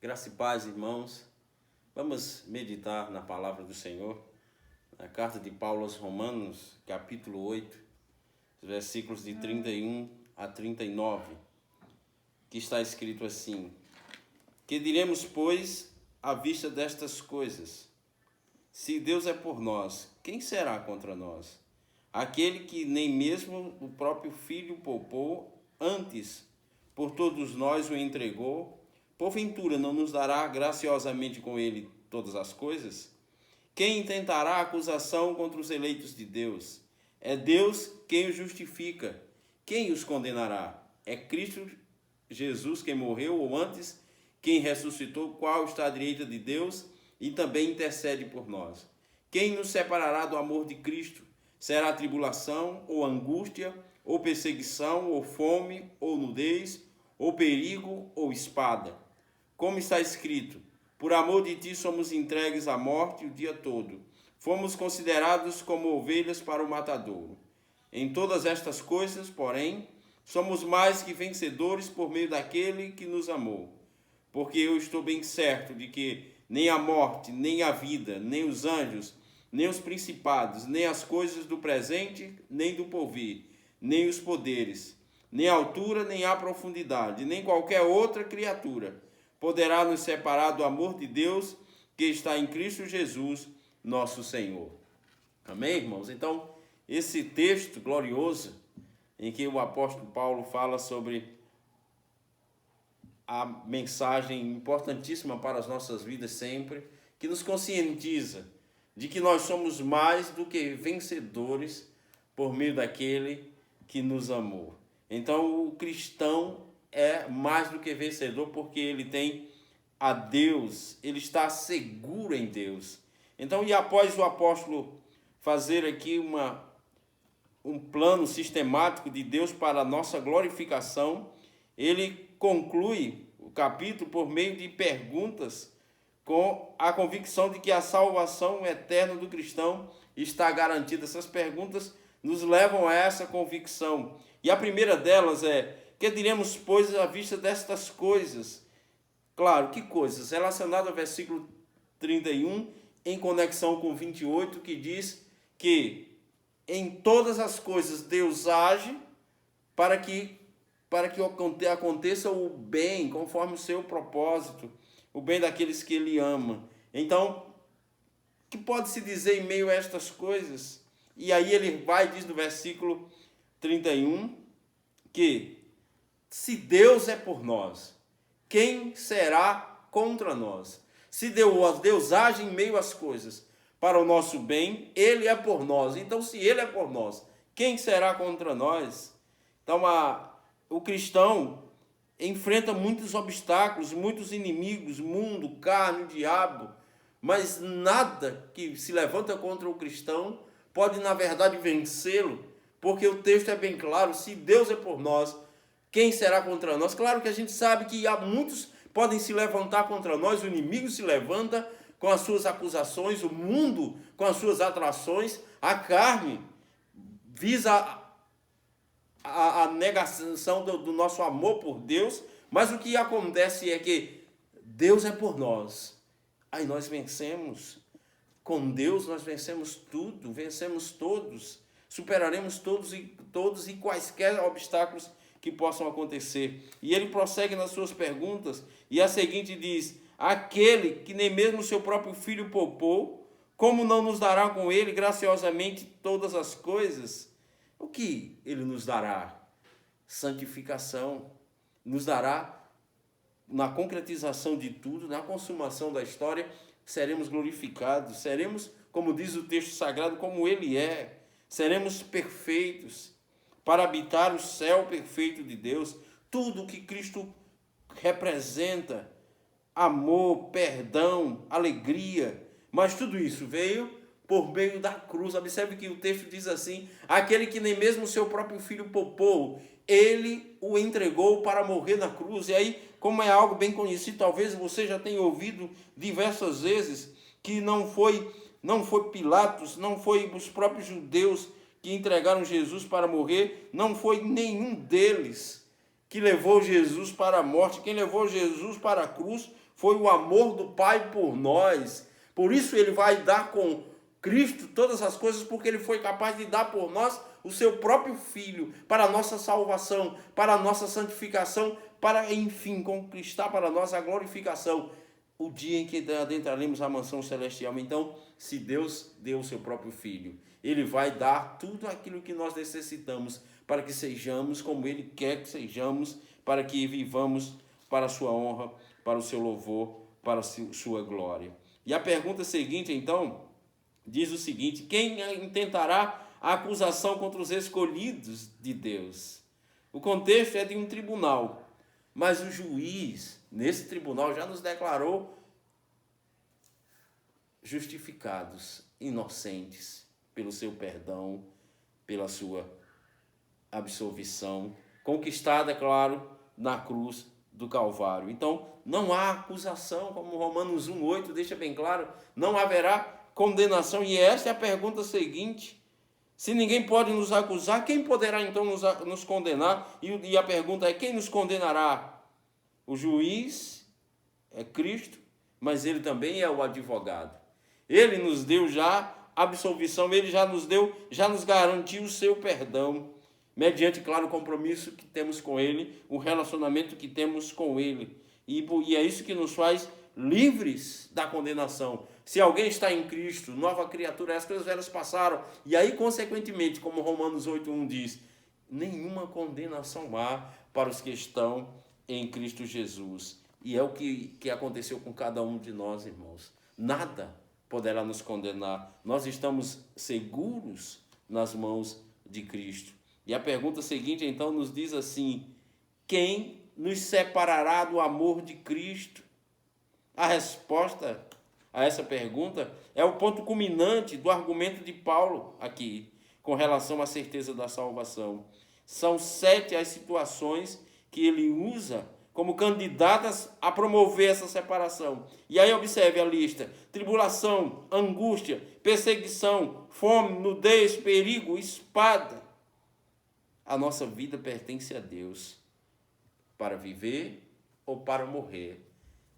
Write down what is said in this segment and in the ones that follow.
Graça e paz, irmãos. Vamos meditar na palavra do Senhor, na carta de Paulo aos Romanos, capítulo 8, versículos de 31 a 39, que está escrito assim: Que diremos, pois, à vista destas coisas? Se Deus é por nós, quem será contra nós? Aquele que nem mesmo o próprio Filho poupou, antes por todos nós o entregou, porventura não nos dará graciosamente com ele todas as coisas? Quem intentará acusação contra os eleitos de Deus? É Deus quem os justifica. Quem os condenará? É Cristo Jesus quem morreu, ou antes, quem ressuscitou, qual está à direita de Deus e também intercede por nós. Quem nos separará do amor de Cristo? Será tribulação, ou angústia, ou perseguição, ou fome, ou nudez, ou perigo, ou espada? Como está escrito: por amor de ti somos entregues à morte o dia todo. Fomos considerados como ovelhas para o matadouro. Em todas estas coisas, porém, somos mais que vencedores por meio daquele que nos amou. Porque eu estou bem certo de que nem a morte, nem a vida, nem os anjos, nem os principados, nem as coisas do presente, nem do porvir, nem os poderes, nem a altura, nem a profundidade, nem qualquer outra criatura poderá nos separar do amor de Deus que está em Cristo Jesus, nosso Senhor. Amém, irmãos? Então, esse texto glorioso em que o apóstolo Paulo fala sobre a mensagem importantíssima para as nossas vidas sempre, que nos conscientiza de que nós somos mais do que vencedores por meio daquele que nos amou. Então, o cristão é mais do que vencedor porque ele tem a Deus, ele está seguro em Deus. Então, e após o apóstolo fazer aqui um plano sistemático de Deus para a nossa glorificação, ele conclui o capítulo por meio de perguntas com a convicção de que a salvação eterna do cristão está garantida. Essas perguntas nos levam a essa convicção. E a primeira delas é: que diremos, pois, à vista destas coisas? Claro, que coisas? Relacionado ao versículo 31, em conexão com 28, que diz que em todas as coisas Deus age para que aconteça o bem, conforme o seu propósito, o bem daqueles que ele ama. Então, o que pode se dizer em meio a estas coisas? E aí ele vai e diz no versículo 31 que se Deus é por nós, quem será contra nós? Se Deus age em meio às coisas para o nosso bem, ele é por nós. Então, se ele é por nós, quem será contra nós? Então, o cristão enfrenta muitos obstáculos, muitos inimigos, mundo, carne, diabo, mas nada que se levanta contra o cristão pode, na verdade, vencê-lo, porque o texto é bem claro: se Deus é por nós, quem será contra nós? Claro que a gente sabe que há muitos podem se levantar contra nós, o inimigo se levanta com as suas acusações, o mundo com as suas atrações, a carne visa a negação do nosso amor por Deus, mas o que acontece é que Deus é por nós, aí nós vencemos. Com Deus nós vencemos tudo, vencemos todos, superaremos todos e quaisquer obstáculos que possam acontecer. E ele prossegue nas suas perguntas, e a seguinte diz: aquele que nem mesmo seu próprio filho poupou, como não nos dará com ele graciosamente todas as coisas? O que ele nos dará? Santificação. Nos dará, na concretização de tudo, na consumação da história, seremos glorificados, seremos, como diz o texto sagrado, como ele é, seremos perfeitos, para habitar o céu perfeito de Deus. Tudo o que Cristo representa, amor, perdão, alegria, mas tudo isso veio por meio da cruz. Observe que o texto diz assim: aquele que nem mesmo o seu próprio filho poupou, ele o entregou para morrer na cruz. E aí, como é algo bem conhecido, talvez você já tenha ouvido diversas vezes, que não foi Pilatos, não foi os próprios judeus que entregaram Jesus para morrer, não foi nenhum deles que levou Jesus para a morte. Quem levou Jesus para a cruz foi o amor do Pai por nós. Por isso ele vai dar com Cristo todas as coisas, porque ele foi capaz de dar por nós o seu próprio Filho, para a nossa salvação, para a nossa santificação, para, enfim, conquistar para nós a glorificação, o dia em que adentraremos a mansão celestial. Então, se Deus deu o seu próprio Filho, ele vai dar tudo aquilo que nós necessitamos para que sejamos como ele quer que sejamos, para que vivamos para a sua honra, para o seu louvor, para a sua glória. E a pergunta seguinte, então, diz o seguinte: quem intentará a acusação contra os escolhidos de Deus? O contexto é de um tribunal, mas o juiz, nesse tribunal, já nos declarou justificados, inocentes, pelo seu perdão, pela sua absolvição, conquistada, claro, na cruz do Calvário. Então, não há acusação, como Romanos 1,8 deixa bem claro, não haverá condenação. E essa é a pergunta seguinte: se ninguém pode nos acusar, quem poderá então nos condenar? E a pergunta é: quem nos condenará? O juiz é Cristo, mas ele também é o advogado. Ele nos deu já absolvição, ele já nos garantiu o seu perdão, mediante, claro, o compromisso que temos com ele, o relacionamento que temos com ele. E é isso que nos faz livres da condenação. Se alguém está em Cristo, nova criatura, as coisas velhas passaram. E aí, consequentemente, como Romanos 8,1 diz, nenhuma condenação há para os que estão em Cristo Jesus. E é o que aconteceu com cada um de nós, irmãos. Nada poderá nos condenar. Nós estamos seguros nas mãos de Cristo. E a pergunta seguinte, então, nos diz assim: quem nos separará do amor de Cristo? A resposta a essa pergunta é o ponto culminante do argumento de Paulo aqui, com relação à certeza da salvação. São 7 as situações que ele usa como candidatas a promover essa separação. E aí observe a lista: tribulação, angústia, perseguição, fome, nudez, perigo, espada. A nossa vida pertence a Deus, para viver ou para morrer.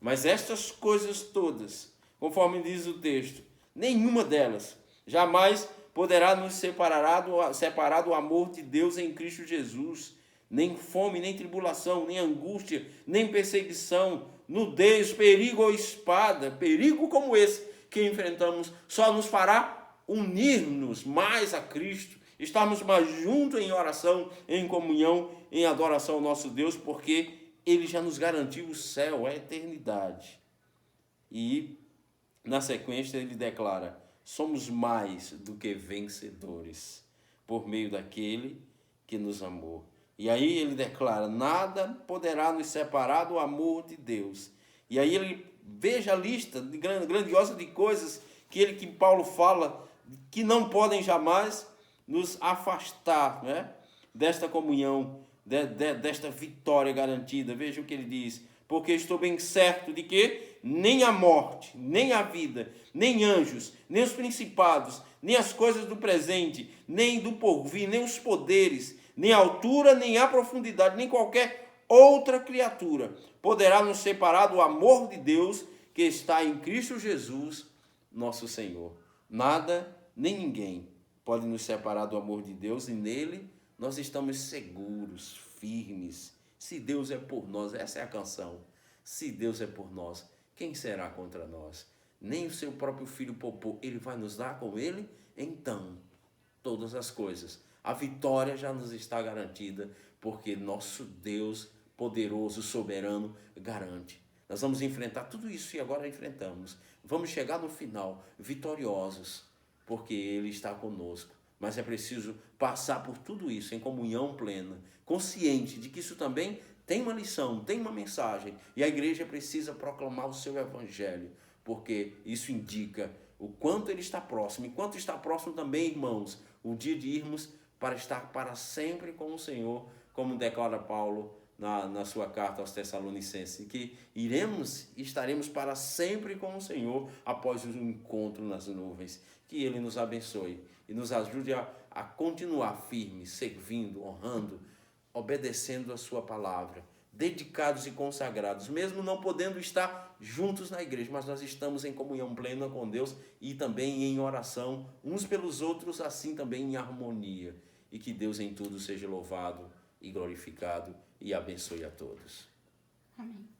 Mas estas coisas todas, conforme diz o texto, nenhuma delas jamais poderá nos separar do amor de Deus em Cristo Jesus. Nem fome, nem tribulação, nem angústia, nem perseguição, nudez, perigo ou espada. Perigo como esse que enfrentamos só nos fará unir-nos mais a Cristo, estarmos mais juntos em oração, em comunhão, em adoração ao nosso Deus, porque ele já nos garantiu o céu, a eternidade. E, na sequência, ele declara: somos mais do que vencedores, por meio daquele que nos amou. E aí ele declara: nada poderá nos separar do amor de Deus. E aí ele veja a lista grandiosa de coisas que Paulo fala, que não podem jamais nos afastar, né, desta comunhão, desta vitória garantida. Veja o que ele diz: porque estou bem certo de que nem a morte, nem a vida, nem anjos, nem os principados, nem as coisas do presente, nem do porvir, nem os poderes, nem a altura, nem a profundidade, nem qualquer outra criatura poderá nos separar do amor de Deus que está em Cristo Jesus, nosso Senhor. Nada, nem ninguém pode nos separar do amor de Deus, e nele nós estamos seguros, firmes. Se Deus é por nós, essa é a canção. Se Deus é por nós, quem será contra nós? Nem o seu próprio Filho poupou, ele vai nos dar com ele, então, todas as coisas. A vitória já nos está garantida, porque nosso Deus poderoso, soberano, garante. Nós vamos enfrentar tudo isso e agora enfrentamos. Vamos chegar no final vitoriosos, porque ele está conosco. Mas é preciso passar por tudo isso em comunhão plena, consciente de que isso também tem uma lição, tem uma mensagem. E a igreja precisa proclamar o seu evangelho, porque isso indica o quanto ele está próximo. E quanto está próximo também, irmãos, o dia de irmos para estar para sempre com o Senhor, como declara Paulo na sua carta aos Tessalonicenses, que estaremos para sempre com o Senhor após o encontro nas nuvens. Que ele nos abençoe e nos ajude a continuar firmes, servindo, honrando, obedecendo a sua palavra, dedicados e consagrados, mesmo não podendo estar juntos na igreja, mas nós estamos em comunhão plena com Deus e também em oração uns pelos outros, assim também em harmonia. E que Deus em tudo seja louvado e glorificado e abençoe a todos. Amém.